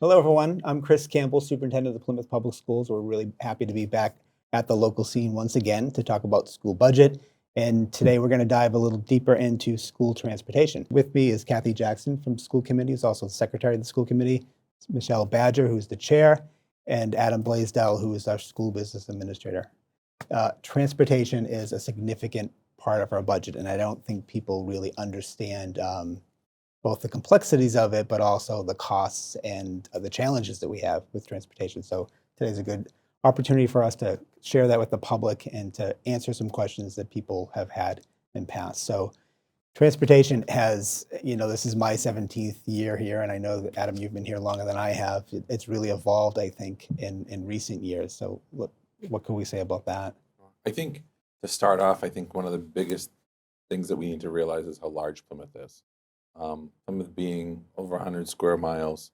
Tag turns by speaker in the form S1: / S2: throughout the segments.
S1: Hello, everyone. I'm Chris Campbell, Superintendent of the Plymouth Public Schools. We're really happy to be back at the local scene once again to talk about school budget. And today we're going to dive a little deeper into school transportation. With me is Kathy Jackson from School Committee, who's also the Secretary of the School Committee, Michelle Badger, who's the Chair, and Adam Blaisdell, who is our School Business Administrator. Transportation is a significant part of our budget, and I don't think people really understand both the complexities of it, but also the costs and the challenges that we have with transportation. So today's a good opportunity for us to share that with the public and to answer some questions that people have had in past. So transportation has, this is my 17th year here, and I know that Adam, you've been here longer than I have. It's really evolved, I think, in recent years. So what can we say about that?
S2: I think to start off, I think one of the biggest things that we need to realize is how large Plymouth is. Plymouth being over 100 square miles,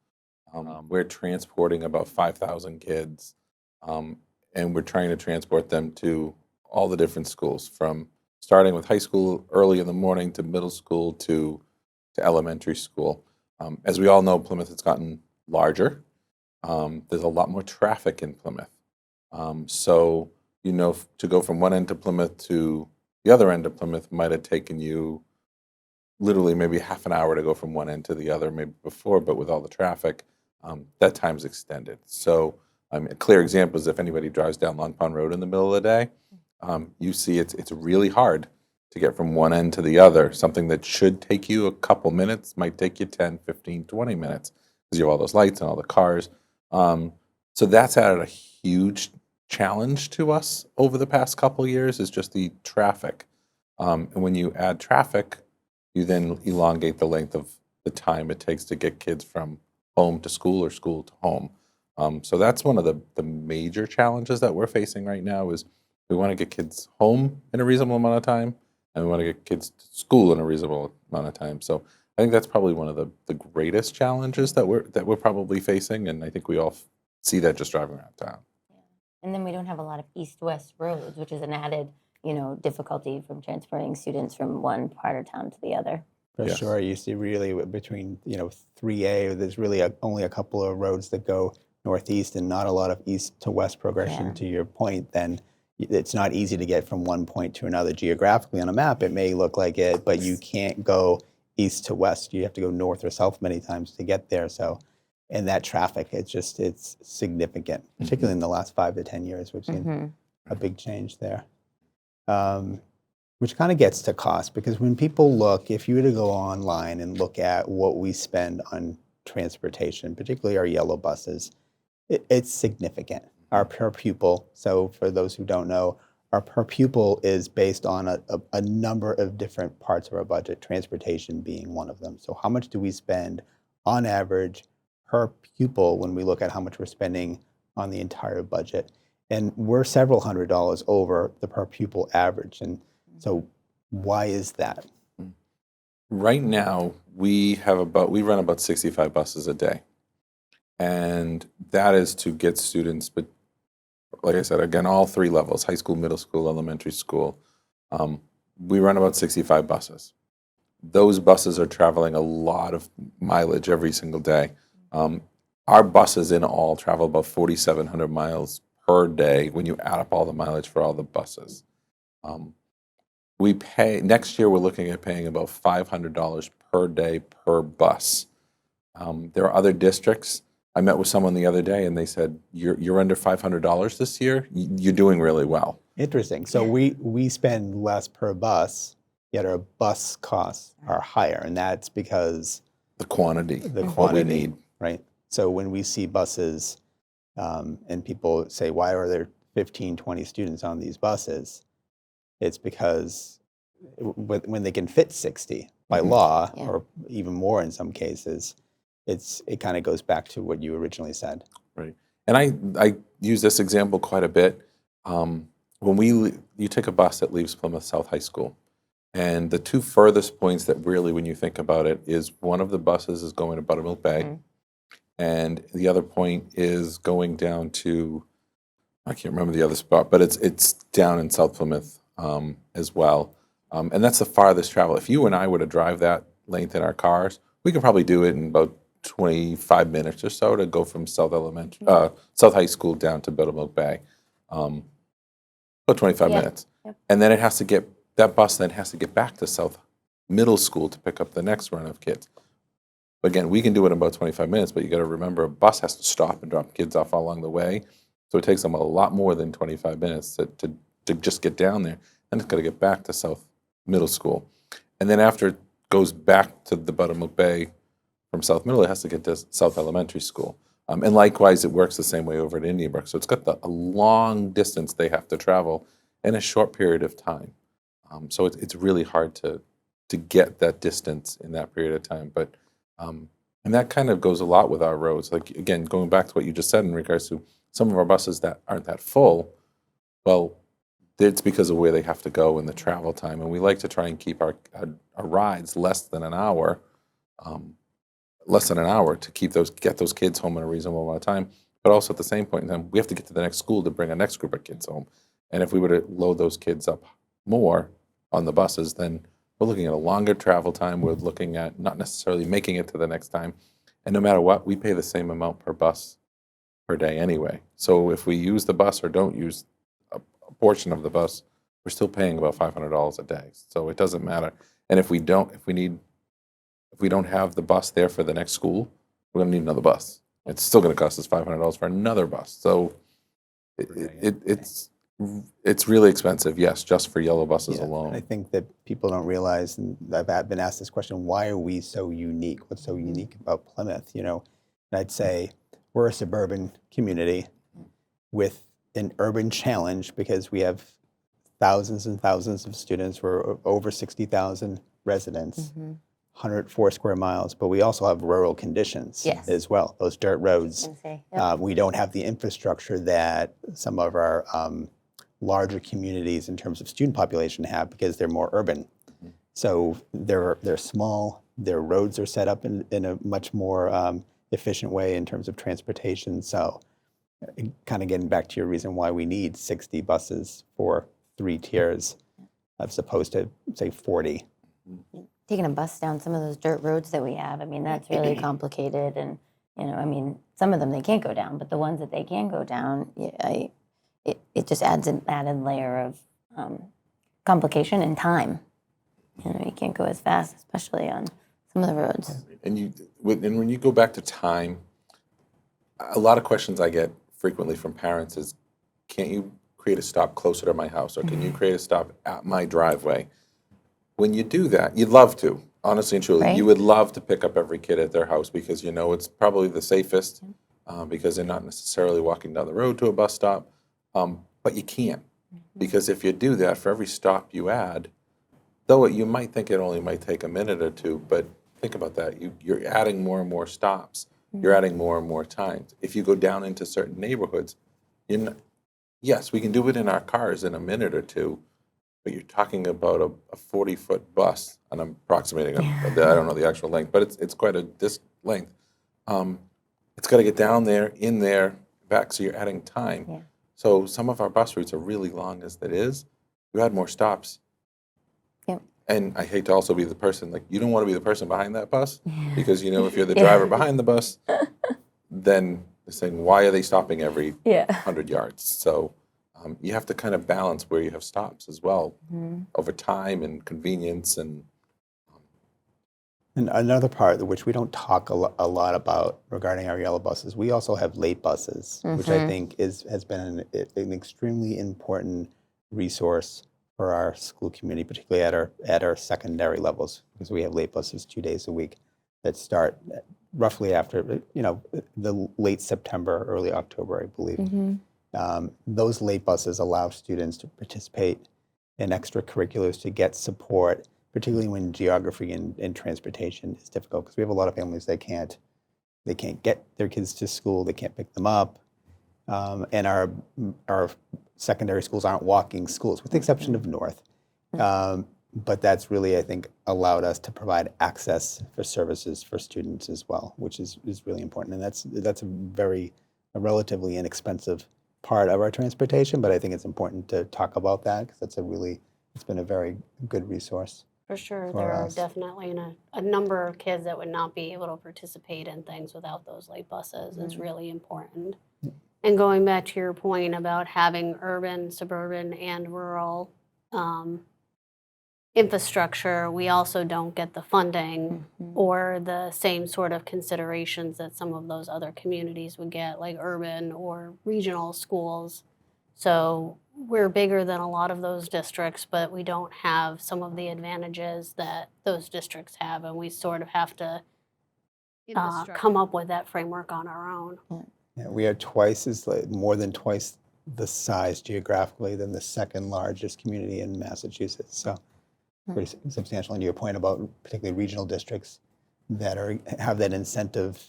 S2: we're transporting about 5,000 kids, and we're trying to transport them to all the different schools, from starting with high school early in the morning to middle school to elementary school. As we all know, Plymouth has gotten larger. There's a lot more traffic in Plymouth. So, to go from one end of Plymouth to the other end of Plymouth might have taken you literally maybe half an hour to go from one end to the other, maybe before, but with all the traffic, that time's extended. So a clear example is if anybody drives down Long Pond Road in the middle of the day, you see it's really hard to get from one end to the other. Something that should take you a couple minutes might take you 10, 15, 20 minutes because you have all those lights and all the cars. So that's added a huge challenge to us over the past couple of years, is just the traffic. And when you add traffic, you then elongate the length of the time it takes to get kids from home to school or school to home. So that's one of the major challenges that we're facing right now, is we want to get kids home in a reasonable amount of time, and we want to get kids to school in a reasonable amount of time. So I think that's probably one of the greatest challenges that we're probably facing, and I think we all see that just driving around town.
S3: Yeah. And then we don't have a lot of east-west roads, which is an added difficulty from transporting students from one part of town to the other.
S1: For sure. You see really between, 3A, there's really only a couple of roads that go northeast and not a lot of east to west progression. To your point, then it's not easy to get from one point to another geographically on a map. It may look like it, but you can't go east to west. You have to go north or south many times to get there. So, and that traffic, it's significant, particularly in the last 5 to 10 years. We've seen a big change there. Which kind of gets to cost, because when people look, if you were to go online and look at what we spend on transportation, particularly our yellow buses, it's significant. Our per pupil, so for those who don't know, our per pupil is based on a number of different parts of our budget, transportation being one of them. So how much do we spend on average per pupil when we look at how much we're spending on the entire budget? And we're several $100s over the per pupil average. And so why is that?
S2: Right now, we run about 65 buses a day. And that is to get students, but like I said, again, all three levels, high school, middle school, elementary school. We run about 65 buses. Those buses are traveling a lot of mileage every single day. Our buses in all travel about 4,700 miles per day when you add up all the mileage for all the buses. We pay, next year we're looking at paying about $500 per day per bus. There are other districts. I met with someone the other day and they said, you're under $500 this year? You're doing really well.
S1: Interesting. So we spend less per bus, yet our bus costs are higher, and that's because
S2: the quantity
S1: what we
S2: need.
S1: Right? So when we see buses, and people say, why are there 15, 20 students on these buses? It's because when they can fit 60 by law, or even more in some cases, it kind of goes back to what you originally said.
S2: Right. And I use this example quite a bit. When you take a bus that leaves Plymouth South High School, and the two furthest points that really, when you think about it, is one of the buses is going to Buttermilk Bay, and the other point is going down to, I can't remember the other spot, but it's down in South Plymouth as well. And that's the farthest travel. If you and I were to drive that length in our cars, we could probably do it in about 25 minutes or so to go from South High School down to Pembroke Bay. About 25
S3: Yeah.
S2: minutes.
S3: Yep.
S2: And then that bus then has to get back to South Middle School to pick up the next run of kids. Again, we can do it in about 25 minutes, but you got to remember a bus has to stop and drop kids off along the way. So it takes them a lot more than 25 minutes to just get down there. And it's got to get back to South Middle School. And then after it goes back to the Pembroke Bay from South Middle, it has to get to South Elementary School. And likewise, it works the same way over at Indian Brook. So it's got a long distance they have to travel in a short period of time. So it's really hard to get that distance in that period of time. But and that kind of goes a lot with our roads. Like, again, going back to what you just said in regards to some of our buses that aren't that full, well, it's because of where they have to go and the travel time. And we like to try and keep our rides less than an hour to get those kids home in a reasonable amount of time. But also at the same point in time, we have to get to the next school to bring our next group of kids home. And if we were to load those kids up more on the buses, then we're looking at a longer travel time. We're looking at not necessarily making it to the next time. And no matter what, we pay the same amount per bus per day anyway. So if we use the bus or don't use a portion of the bus, we're still paying about $500 a day. So it doesn't matter. And if we don't have the bus there for the next school, we're going to need another bus. It's still going to cost us $500 for another bus. So it's really expensive, yes, just for yellow buses alone.
S1: I think that people don't realize, and I've been asked this question, why are we so unique? What's so unique about Plymouth? And I'd say we're a suburban community with an urban challenge because we have thousands and thousands of students. We're over 60,000 residents, 104 square miles, but we also have rural conditions as well. Those dirt roads. We don't have the infrastructure that some of our larger communities in terms of student population have because they're more urban. So they're small, their roads are set up in a much more efficient way in terms of transportation. So kind of getting back to your reason why we need 60 buses for 3 tiers as opposed to, say, 40.
S3: Taking a bus down some of those dirt roads that we have, I mean, that's really complicated. And, I mean, some of them they can't go down, but the ones that they can go down, it just adds an added layer of complication and time. You can't go as fast, especially on some of the roads.
S2: And when you go back to time, a lot of questions I get frequently from parents is, can't you create a stop closer to my house, or can you create a stop at my driveway? When you do that, you'd love to, honestly and truly.
S3: Right.
S2: You would love to pick up every kid at their house because it's probably the safest because they're not necessarily walking down the road to a bus stop. But you can't, because if you do that, for every stop you add, though you might think it only might take a minute or two, but think about that. You're adding more and more stops. You're adding more and more times. If you go down into certain neighborhoods, yes, we can do it in our cars in a minute or two, but you're talking about a 40-foot bus, and I'm approximating, I don't know the actual length, but it's quite a length. It's got to get down there, in there, back, so you're adding time.
S3: Yeah.
S2: So some of our bus routes are really long as it is. You add more stops.
S3: Yep.
S2: And I hate to also be the person, you don't want to be the person behind that bus, because if you're the driver behind the bus, then they're saying, why are they stopping every 100 yards? So you have to kind of balance where you have stops as well over time and convenience. And
S1: another part which we don't talk a lot about regarding our yellow buses, we also have late buses, which I think has been an extremely important resource for our school community, particularly at our secondary levels, because we have late buses 2 days a week that start roughly after the late September, early October, I believe. Those late buses allow students to participate in extracurriculars to get support, particularly when geography and transportation is difficult, because we have a lot of families that can't get their kids to school, they can't pick them up, and our secondary schools aren't walking schools, with the exception of North. But that's really, I think, allowed us to provide access for services for students as well, which is really important. And that's a relatively inexpensive part of our transportation, but I think it's important to talk about that because it's been a very good resource.
S4: For sure,
S1: for
S4: there are
S1: us.
S4: definitely a number of kids that would not be able to participate in things without those light buses. It's really important. And going back to your point about having urban, suburban, and rural infrastructure, we also don't get the funding or the same sort of considerations that some of those other communities would get, like urban or regional schools. So we're bigger than a lot of those districts, but we don't have some of the advantages that those districts have, and we sort of have to come up with that framework on our own.
S1: Yeah, we are more than twice the size geographically than the second largest community in Massachusetts. So pretty substantial. And to your point about particularly regional districts that have that incentive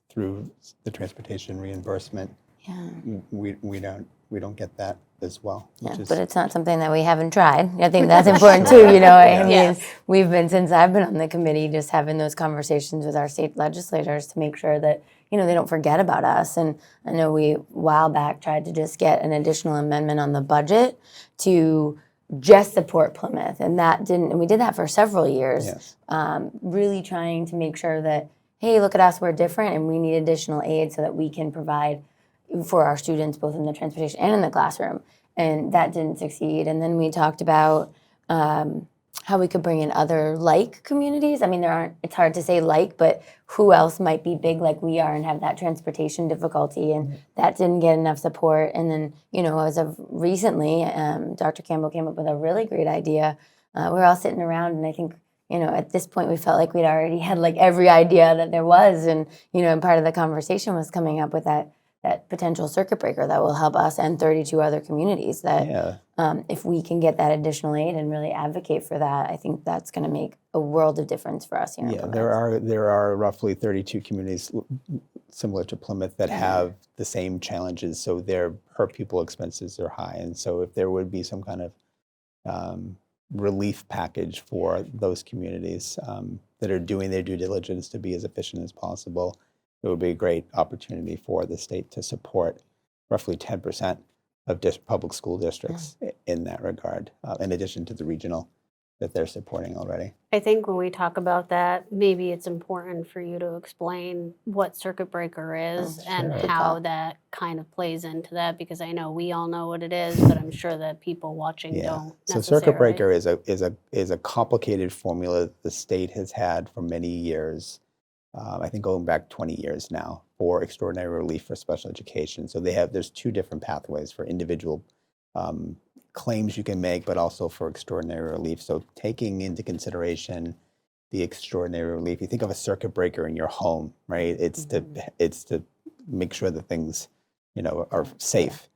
S1: through the transportation reimbursement,
S3: Yeah.
S1: we don't get that as well.
S3: Yeah,
S1: Which
S3: but
S1: is,
S3: it's not something that we haven't tried. I think that's important too, you know. I mean,
S4: Yes.
S3: we've been, since I've been on the committee, just having those conversations with our state legislators to make sure that, you know, they don't forget about us. And I know we, a while back, tried to just get an additional amendment on the budget to just support Plymouth. And that didn't, and we did that for several years,
S1: yes.
S3: really trying to make sure that, hey, look at us, we're different and we need additional aid so that we can provide for our students, both in the transportation and in the classroom. And that didn't succeed. And then we talked about how we could bring in other like communities. I mean, it's hard to say like, but who else might be big like we are and have that transportation difficulty? And that didn't get enough support. And then, you know, as of recently, Dr. Campbell came up with a really great idea. We were all sitting around, and I think, you know, at this point we felt like we'd already had like every idea that there was. And, you know, and part of the conversation was coming up with that potential circuit breaker that will help us and 32 other communities. That if we can get that additional aid and really advocate for that, I think that's going to make a world of difference for us here in
S1: Yeah,
S3: Plymouth.
S1: there are roughly 32 communities similar to Plymouth that have the same challenges. So their per pupil expenses are high, and so if there would be some kind of relief package for those communities that are doing their due diligence to be as efficient as possible, it would be a great opportunity for the state to support roughly 10% of public school districts in that regard, in addition to the regional that they're supporting already.
S4: I think when we talk about that, maybe it's important for you to explain what circuit breaker is and
S1: sure.
S4: how that kind of plays into that, because I know we all know what it is, but I'm sure that people watching don't
S1: So
S4: necessarily.
S1: circuit breaker is a complicated formula that the state has had for many years. I think going back 20 years now, for extraordinary relief for special education. So there's two different pathways for individual claims you can make, but also for extraordinary relief. So taking into consideration the extraordinary relief, you think of a circuit breaker in your home, right? It's to make sure that things, you know, are safe.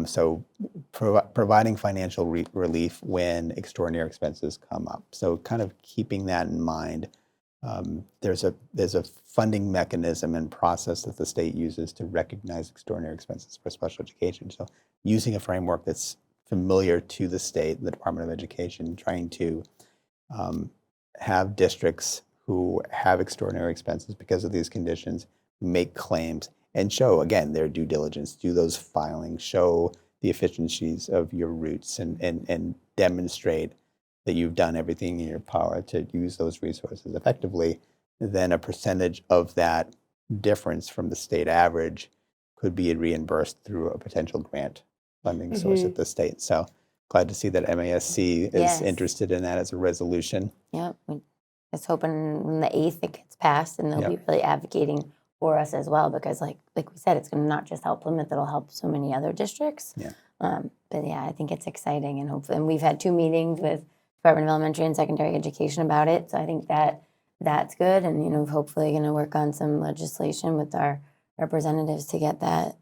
S1: So providing financial relief when extraordinary expenses come up. So kind of keeping that in mind. There's a funding mechanism and process that the state uses to recognize extraordinary expenses for special education. So using a framework that's familiar to the state, the Department of Education, trying to have districts who have extraordinary expenses because of these conditions make claims and show, again, their due diligence, do those filings, show the efficiencies of your routes and demonstrate that you've done everything in your power to use those resources effectively, then a percentage of that difference from the state average could be reimbursed through a potential grant funding source at the state. So glad to see that MASC is interested in that as a resolution.
S3: Yep. We're just hoping on the 8th it gets passed, and they'll
S1: Yep.
S3: be really advocating for us as well, because like we said, it's going to not just help Plymouth, it'll help so many other districts.
S1: Yeah.
S3: But yeah, I think it's exciting, and hopefully, and we've had 2 meetings with Department of Elementary and Secondary Education about it. So I think that's good, and you know, hopefully going to work on some legislation with our representatives to get that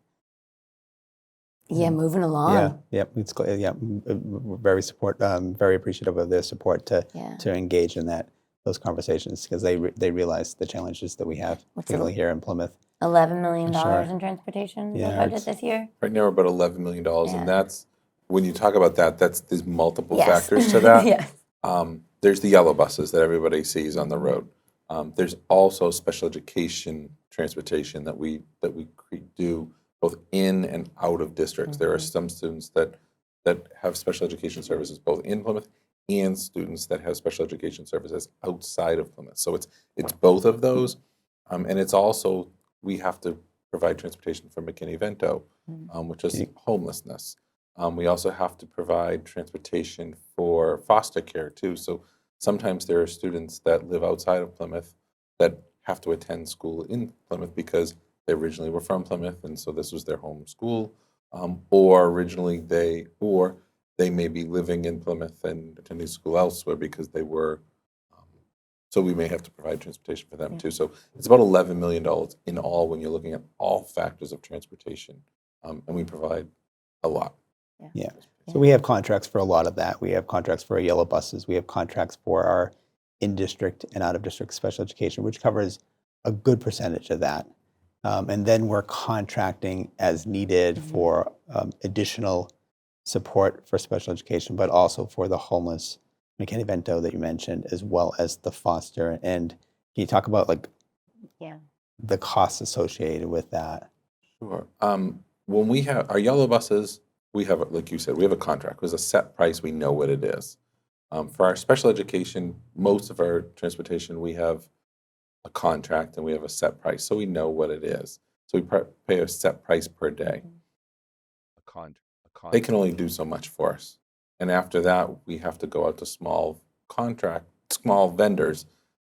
S3: moving along.
S1: It's we're very appreciative of their support to engage in those conversations, because they realize the challenges that we have, particularly here in Plymouth.
S3: $11 million
S1: Sure.
S3: in transportation
S1: Yeah,
S3: budget this year.
S2: Right now, we're about $11 million,
S3: Yeah.
S2: and that's, when you talk about that, there's multiple factors to that.
S3: Yes.
S2: There's the yellow buses that everybody sees on the road. There's also special education transportation that we do both in and out of districts. There are some students that have special education services both in Plymouth and students that have special education services outside of Plymouth. So it's both of those, and it's also we have to provide transportation for McKinney-Vento, which is homelessness. We also have to provide transportation for foster care too. So sometimes there are students that live outside of Plymouth that have to attend school in Plymouth because they originally were from Plymouth, and so this was their home school, or originally they may be living in Plymouth and attending school elsewhere because they were. So we may have to provide transportation for them too. So it's about $11 million in all when you're looking at all factors of transportation, and we provide a lot.
S1: Yeah. So we have contracts for a lot of that. We have contracts for our yellow buses. We have contracts for our in-district and out-of-district special education, which covers a good percentage of that. And then we're contracting as needed for additional support for special education, but also for the homeless McKinney-Vento that you mentioned, as well as the foster. And can you talk about the costs associated with that?
S2: Sure. When we have our yellow buses, we have, like you said, we have a contract. There's a set price. We know what it is. For our special education, most of our transportation, we have a contract and we have a set price, so we know what it is. So we pay a set price per day. They can only do so much for us, and after that, we have to go out to small vendors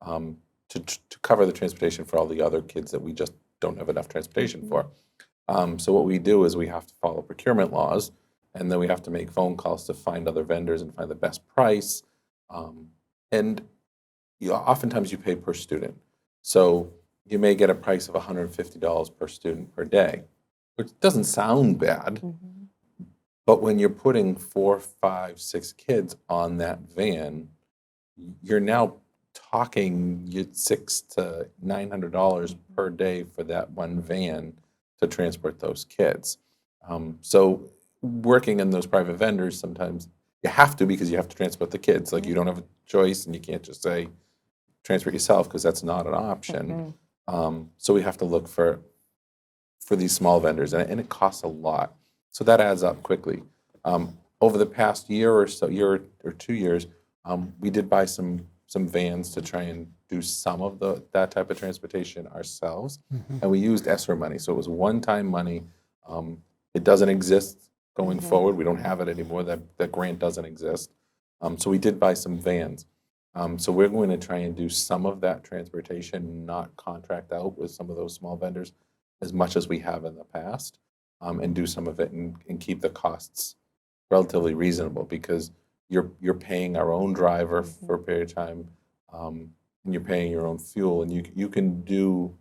S2: to cover the transportation for all the other kids that we just don't have enough transportation for. So what we do is we have to follow procurement laws, and then we have to make phone calls to find other vendors and find the best price. And oftentimes you pay per student. So you may get a price of $150 per student per day, which doesn't sound bad. But when you're putting 4, 5, 6 kids on that van, you're now talking $600 to $900 per day for that one van to transport those kids. So working in those private vendors, sometimes you have to because you have to transport the kids. Like you don't have a choice and you can't just say transport yourself because that's not an option. So we have to look for these small vendors, and it costs a lot. So that adds up quickly. Over the past year or 2 years, we did buy some vans to try and do some of that type of transportation ourselves, and we used ESSER money. So it was one-time money. It doesn't exist going forward. We don't have it anymore. That grant doesn't exist. So we did buy some vans. So we're going to try and do some of that transportation, not contract out with some of those small vendors as much as we have in the past, and do some of it and keep the costs relatively reasonable because you're paying our own driver for a period of time, and you're paying your own fuel, and you can do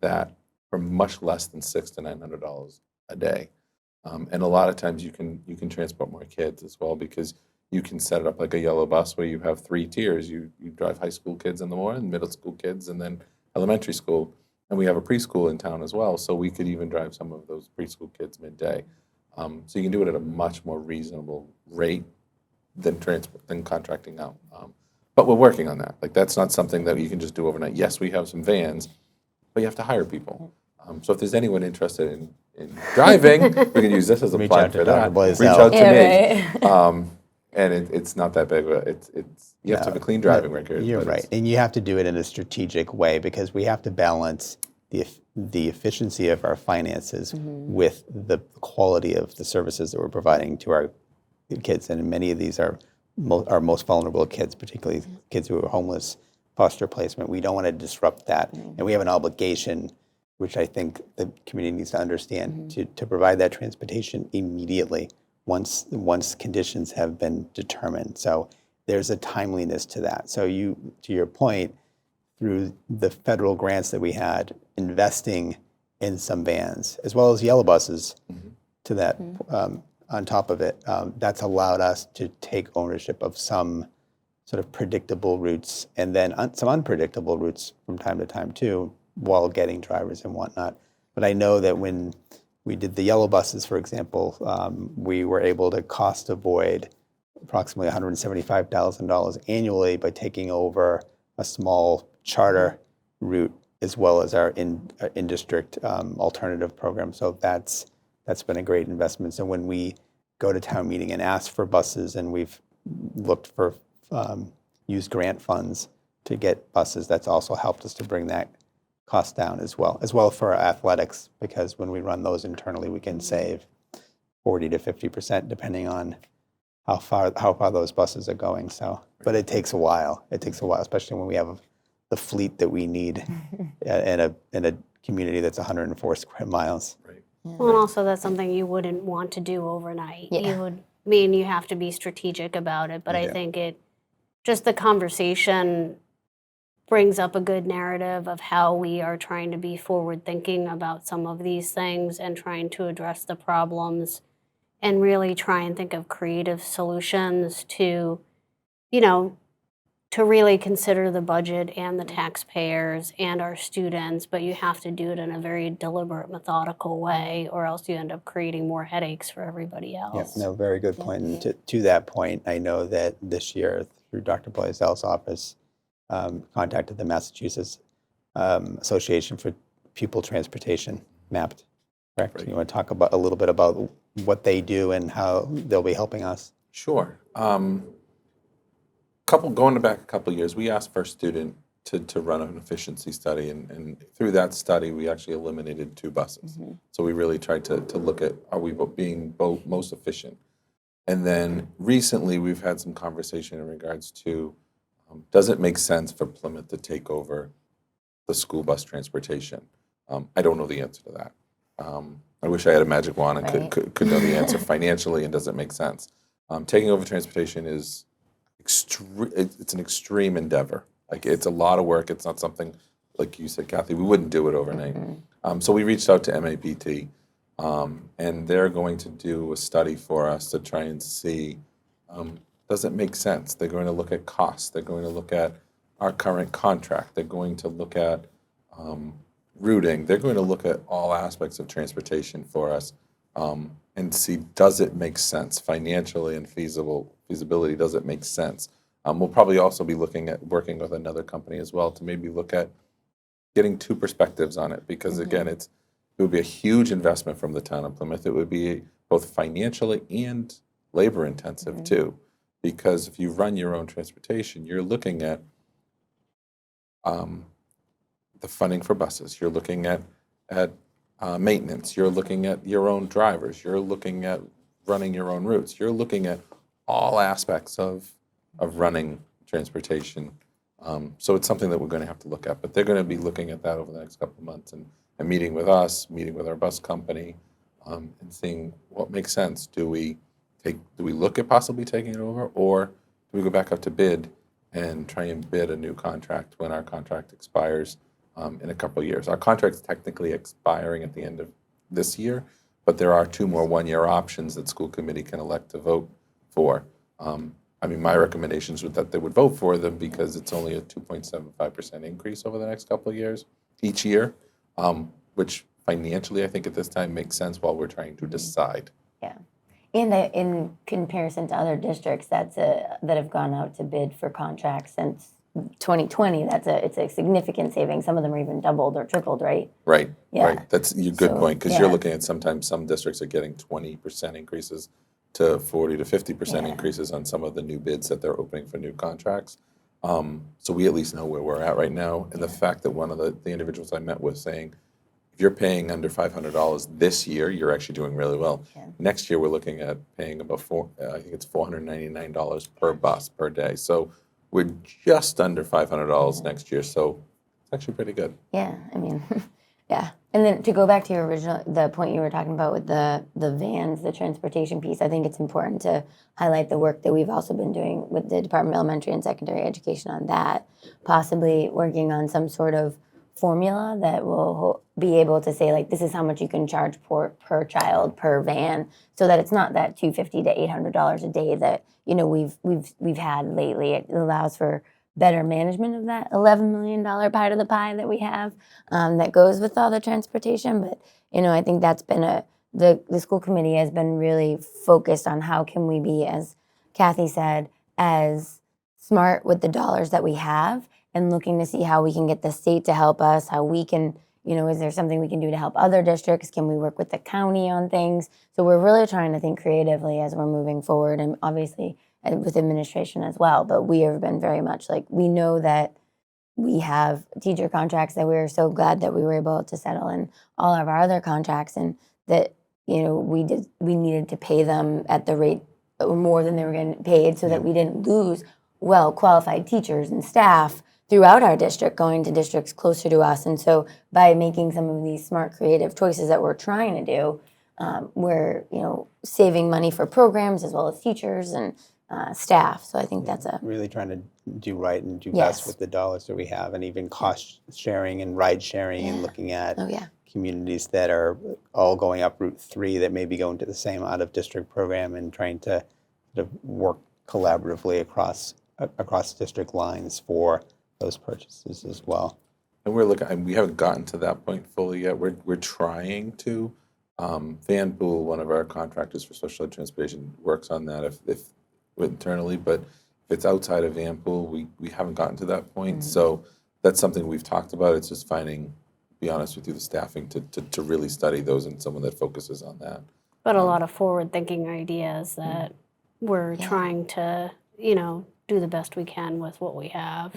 S2: that for much less than $600 to $900 a day. And a lot of times you can transport more kids as well because you can set it up like a yellow bus where you have 3 tiers. You drive high school kids in the morning, middle school kids, and then elementary school. And we have a preschool in town as well, so we could even drive some of those preschool kids midday. So you can do it at a much more reasonable rate than contracting out. But we're working on that. Like that's not something that you can just do overnight. Yes, we have some vans, but you have to hire people. So if there's anyone interested in driving, we can use this as a plug for that. Reach out to me. And it's not that big. You have to have a clean driving record.
S1: You're right, and you have to do it in a strategic way because we have to balance the efficiency of our finances with the quality of the services that we're providing to our kids. And many of these are our most vulnerable kids, particularly kids who are homeless, foster placement. We don't want to disrupt that, and we have an obligation, which I think the community needs to understand, to provide that transportation immediately once conditions have been determined. So there's a timeliness to that. So to your point, through the federal grants that we had, investing in some vans, as well as yellow buses to that on top of it, that's allowed us to take ownership of some sort of predictable routes and then some unpredictable routes from time to time too, while getting drivers and whatnot. But I know that when we did the yellow buses, for example, we were able to cost avoid approximately $175,000 annually by taking over a small charter route as well as our in-district alternative program. So that's been a great investment. So when we go to town meeting and ask for buses, and we've looked for used grant funds to get buses. That's also helped us to bring that cost down as well for our athletics, because when we run those internally, we can save 40 to 50% depending on how far those buses are going. So, but it takes a while. It takes a while, especially when we have the fleet that we need in a community that's 104 square miles.
S2: Right.
S4: Well, and also that's something you wouldn't want to do overnight.
S3: Yeah.
S4: You would mean you have to be strategic about it, but I think just the conversation brings up a good narrative of how we are trying to be forward thinking about some of these things and trying to address the problems and really try and think of creative solutions to, to really consider the budget and the taxpayers and our students, but you have to do it in a very deliberate, methodical way, or else you end up creating more headaches for everybody else.
S1: Yeah, no, very good point. And to that point, I know that this year, through Dr. Blaisdell's office, contacted the Massachusetts Association for Pupil Transportation, MAPT, correct?
S2: Right.
S1: You want to talk a little bit about what they do and how they'll be helping us?
S2: Sure. Going back a couple of years, we asked for a student to run an efficiency study, and through that study, we actually eliminated 2 buses. So we really tried to look at, are we being most efficient? And then recently, we've had some conversation in regards to, does it make sense for Plymouth to take over the school bus transportation? I don't know the answer to that. I wish I had a magic wand and could know the answer financially, and does it make sense? Taking over transportation is it's an extreme endeavor. Like, it's a lot of work. It's not something, like you said, Kathy, we wouldn't do it overnight. So we reached out to MAPT, and they're going to do a study for us to try and see, does it make sense? They're going to look at costs. They're going to look at our current contract. They're going to look at routing. They're going to look at all aspects of transportation for us, and see, does it make sense financially and feasibility? Does it make sense? We'll probably also be looking at working with another company as well to maybe look at getting 2 perspectives on it, because again, it would be a huge investment from the town of Plymouth. It would be both financially and labor intensive too, because if you run your own transportation, you're looking at the funding for buses. You're looking at maintenance. You're looking at your own drivers. You're looking at running your own routes. You're looking at all aspects of running transportation. So it's something that we're going to have to look at. But they're going to be looking at that over the next couple of months and meeting with us, meeting with our bus company, and seeing what makes sense. Do we look at possibly taking it over, or do we go back up to bid and try and bid a new contract when our contract expires in a couple of years? Our contract's technically expiring at the end of this year, but there are 2 more 1-year options that school committee can elect to vote for. My recommendations would that they would vote for them, because it's only a 2.75% increase over the next couple of years, each year, which financially I think at this time makes sense while we're trying to decide.
S3: Yeah. And in comparison to other districts that have gone out to bid for contracts since 2020, it's a significant savings. Some of them are even doubled or tripled, right?
S2: Right.
S3: Yeah.
S2: Right. That's a good point, because you're looking at sometimes some districts are getting 20% increases to 40 to 50% increases on some of the new bids that they're opening for new contracts. So we at least know where we're at right now. And the fact that one of the individuals I met with saying, if you're paying under $500 this year, you're actually doing really well.
S3: Yeah.
S2: Next year, we're looking at paying about I think it's $499 per bus per day. So we're just under $500 next year. So it's actually pretty good.
S3: Yeah, yeah. And then to go back to the point you were talking about with the vans, the transportation piece, I think it's important to highlight the work that we've also been doing with the Department of Elementary and Secondary Education on that, possibly working on some sort of formula that will be able to say, like, this is how much you can charge per child per van, so that it's not that $250 to $800 a day that we've had lately. It allows for better management of that $11 million part of the pie that we have that goes with all the transportation. But I think that's been the school committee has been really focused on how can we be, as Kathy said, as smart with the dollars that we have, and looking to see how we can get the state to help us, how we can, is there something we can do to help other districts? Can we work with the county on things? So we're really trying to think creatively as we're moving forward. And obviously, and with administration as well. But we have been very much like, we know that we have teacher contracts that we are so glad that we were able to settle in all of our other contracts, and that, we needed to pay them at the rate or more than they were getting paid, so that we didn't lose well-qualified teachers and staff throughout our district going to districts closer to us. And so by making some of these smart, creative choices that we're trying to do, we're saving money for programs as well as teachers and staff. So I think that's a
S1: Really trying to do right and do
S3: Yes.
S1: best with the dollars that we have, and even cost sharing and ride sharing, and looking at communities that are all going up Route 3 that may be going to the same out-of-district program, and trying to sort of work collaboratively across district lines for those purchases as well.
S2: And we're looking, and we haven't gotten to that point fully yet. We're trying to. Van Pool, one of our contractors for special ed transportation, works on that if internally, but if it's outside of Van Pool, we haven't gotten to that point. So that's something we've talked about. It's just finding, to be honest with you, the staffing to really study those, and someone that focuses on that.
S4: But a lot of forward-thinking ideas that we're trying to, do the best we can with what we have.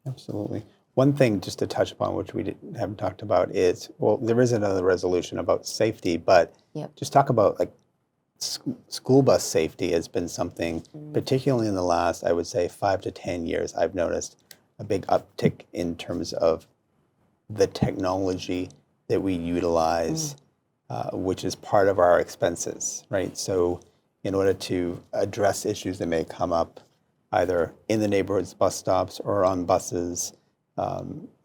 S1: Absolutely. One thing just to touch upon, which we haven't talked about, is, well, there is another resolution about safety, but just talk about like school bus safety has been something, particularly in the last, I would say, 5 to 10 years, I've noticed a big uptick in terms of the technology that we utilize, which is part of our expenses, right? So in order to address issues that may come up either in the neighborhood's bus stops or on buses,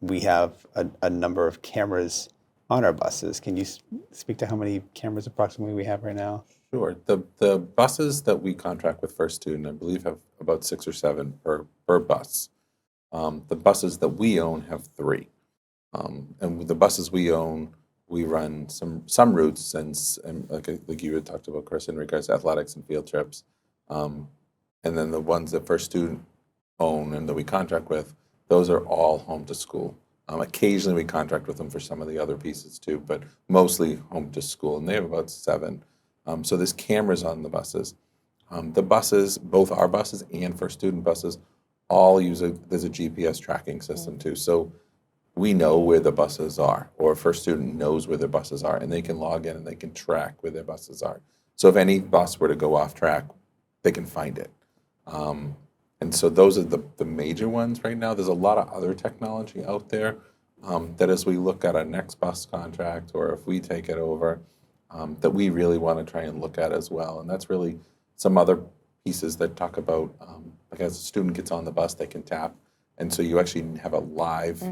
S1: we have a number of cameras on our buses. Can you speak to how many cameras approximately we have right now?
S2: Sure. The buses that we contract with First Student, I believe, have about 6 or 7 per bus. The buses that we own have 3. And with the buses we own, we run some routes, and like you had talked about, Chris, in regards to athletics and field trips. And then the ones that First Student own and that we contract with, those are all home to school. Occasionally we contract with them for some of the other pieces too, but mostly home to school, and they have about 7. So there's cameras on the buses. The buses, both our buses and First Student buses, all there's a GPS tracking system too. So we know where the buses are, or First Student knows where their buses are, and they can log in and they can track where their buses are. So if any bus were to go off track, they can find it. And so those are the major ones right now. There's a lot of other technology out there that as we look at our next bus contract, or if we take it over, that we really want to try and look at as well. And that's really some other pieces that talk about, like as a student gets on the bus, they can tap. And so you actually have a live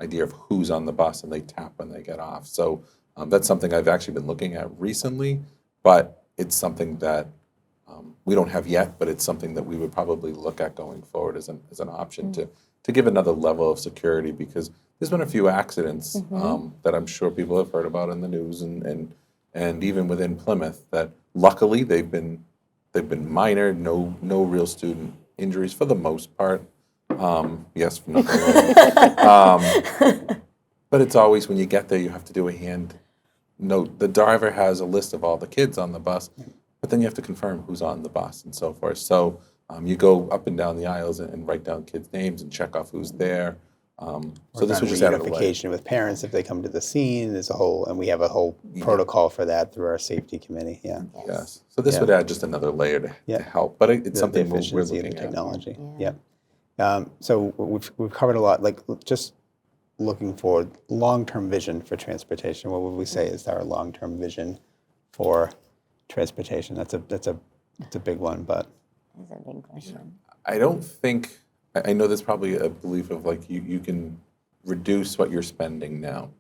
S2: idea of who's on the bus, and they tap when they get off. So that's something I've actually been looking at recently, but it's something that we don't have yet, but it's something that we would probably look at going forward as an option to give another level of security, because there's been a few accidents that I'm sure people have heard about in the news, and even within Plymouth, that luckily they've been minor, no real student injuries for the most part. Yes, but it's always, when you get there, you have to do a hand note. The driver has a list of all the kids on the bus, but then you have to confirm who's on the bus and so forth. So you go up and down the aisles and write down kids' names and check off who's there. So this was just added a layer.
S1: Notification with parents if they come to the scene. There's and we have a whole protocol for that through our safety committee. Yeah.
S2: Yes. So this would add just another layer to help, but it's something we're
S1: efficiency
S2: looking
S1: of the
S2: at.
S1: technology. So we've covered a lot. Like, just looking for long-term vision for transportation. What would we say is our long-term vision for transportation? That's a big one, but
S3: That's a big question.
S2: I don't think, I know there's probably a belief of like you can reduce what you're spending now.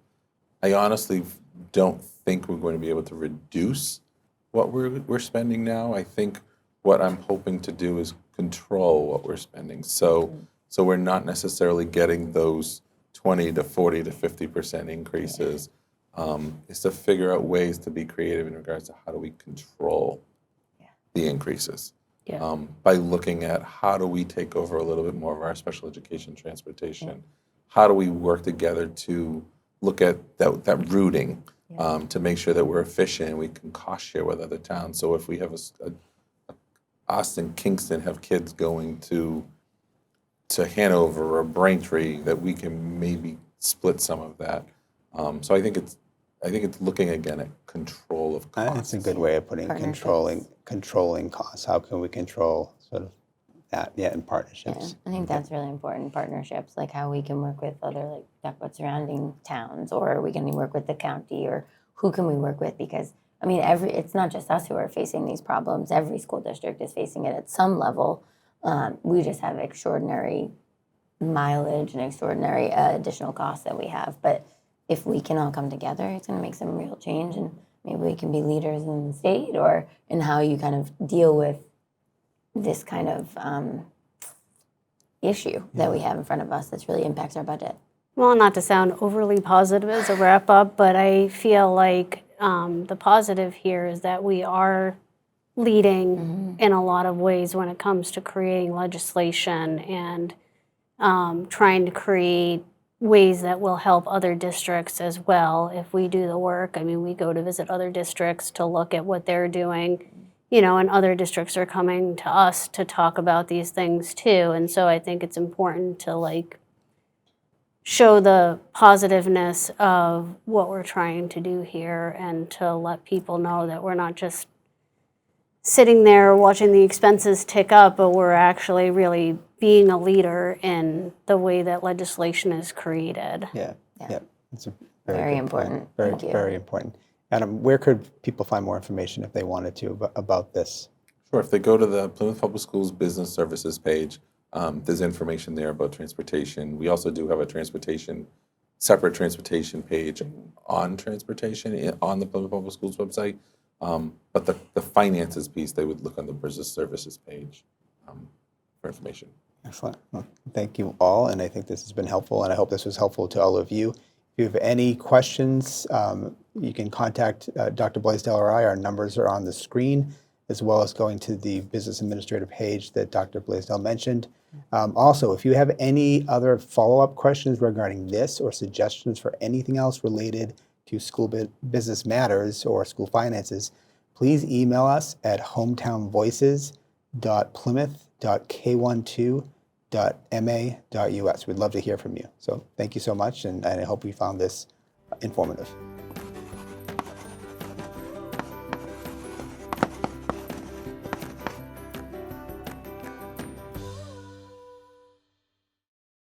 S2: I honestly don't think we're going to be able to reduce what we're spending now. I think what I'm hoping to do is control what we're spending. So we're not necessarily getting those 20 to 40 to 50% increases. Is to figure out ways to be creative in regards to how do we control the increases. By looking at how do we take over a little bit more of our special education transportation. How do we work together to look at that routing to make sure that we're efficient and we can cost share with other towns. So if we have us in Kingston have kids going to Hanover or Braintree, that we can maybe split some of that. So I think it's looking again at control of costs.
S1: That's a good way of putting controlling costs. How can we control sort of that? Yeah, in
S3: Yeah,
S1: partnerships.
S3: I think that's really important. Partnerships, like how we can work with other, like, talk about surrounding towns, or we can work with the county, or who can we work with? Because I mean, it's not just us who are facing these problems. Every school district is facing it at some level. We just have extraordinary mileage and extraordinary additional costs that we have. But if we can all come together, it's going to make some real change, and maybe we can be leaders in the state or in how you kind of deal with this kind of issue that we have in front of us that really impacts our budget.
S4: Well, not to sound overly positive as a wrap up, but I feel like the positive here is that we are leading in a lot of ways when it comes to creating legislation and trying to create ways that will help other districts as well if we do the work. I mean, we go to visit other districts to look at what they're doing, and other districts are coming to us to talk about these things too. And so I think it's important to show the positiveness of what we're trying to do here, and to let people know that we're not just sitting there watching the expenses tick up, but we're actually really being a leader in the way that legislation is created.
S1: Yeah. It's a
S3: Very
S1: good
S3: important.
S1: point. Very,
S3: Thank you.
S1: very important. Adam, where could people find more information if they wanted to about this?
S2: Sure. If they go to the Plymouth Public Schools Business Services page, there's information there about transportation. We also do have a separate transportation page on transportation on the Plymouth Public Schools website. But the finances piece, they would look on the Business Services page for information.
S1: Excellent. Well, thank you all, and I think this has been helpful, and I hope this was helpful to all of you. If you have any questions, you can contact Dr. Blaisdell or I. Our numbers are on the screen, as well as going to the business administrator page that Dr. Blaisdell mentioned. Also, if you have any other follow-up questions regarding this or suggestions for anything else related to school business matters or school finances, please email us at hometownvoices.plymouth.k12.ma.us. We'd love to hear from you. So thank you so much, and I hope you found this informative.